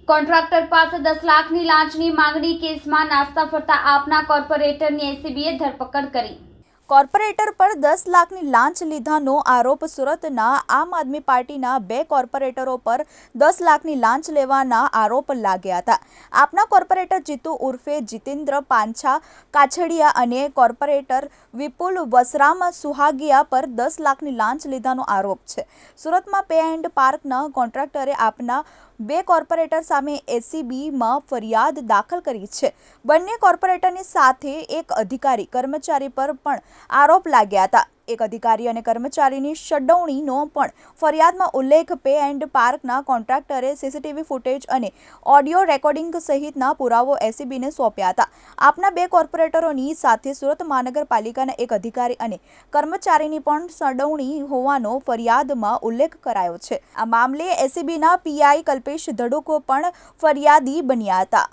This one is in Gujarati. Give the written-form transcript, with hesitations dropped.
કોન્ટ્રાક્ટર પાસે 10 લાખની લાંચની માંગણી કેસમાં નાસ્તા ફરતા આપના કોર્પોરેટરની એસીબીએ ધરપકડ કરી। કોર્પોરેટર પર 10 લાખની લાંચ લીધાનો આરોપ। સુરતના આમ આદમી પાર્ટીના 2 કોર્પોરેટરો પર 10 લાખની લાંચ લેવાના આરોપ લાગ્યા હતા। આપના કોર્પોરેટર જીતુ ઉર્ફે જીતેન્દ્ર પાંછા કાછડિયા અને કોર્પોરેટર વિપુલ વસરામ સુહાગિયા પર 10 લાખની લાંચ લીધાનો આરોપ છે। સુરતમાં પે એન્ડ પાર્કના કોન્ટ્રાક્ટરે આપના 2 કોર્પોરેટર સામે એસીબીમાં ફરિયાદ દાખલ કરી છે। બંને કોર્પોરેટરની સાથે એક અધિકારી કર્મચારી પર પણ આરોપ લાગ્યા હતા। એક અધિકારી અને કર્મચારીની સંડોવણીનો પણ ફરિયાદમાં ઉલ્લેખ પે એન્ડ પાર્કના કોન્ટ્રાક્ટરે સીસીટીવી ફૂટેજ અને ઓડિયો રેકોર્ડિંગ સહિતના પુરાવો એસીબીને સોંપ્યા હતા। આપના 2 કોર્પોરેટરોની સાથે સુરત મહાનગરપાલિકાના એક અધિકારી અને કર્મચારીની પણ સંડોવણી હોવાનો ફરિયાદમાં ઉલ્લેખ કરાયો છે। આ મામલે એસીબીના પીઆઈ કલ્પેશ ધડુકો પણ ફરિયાદી બન્યા હતા।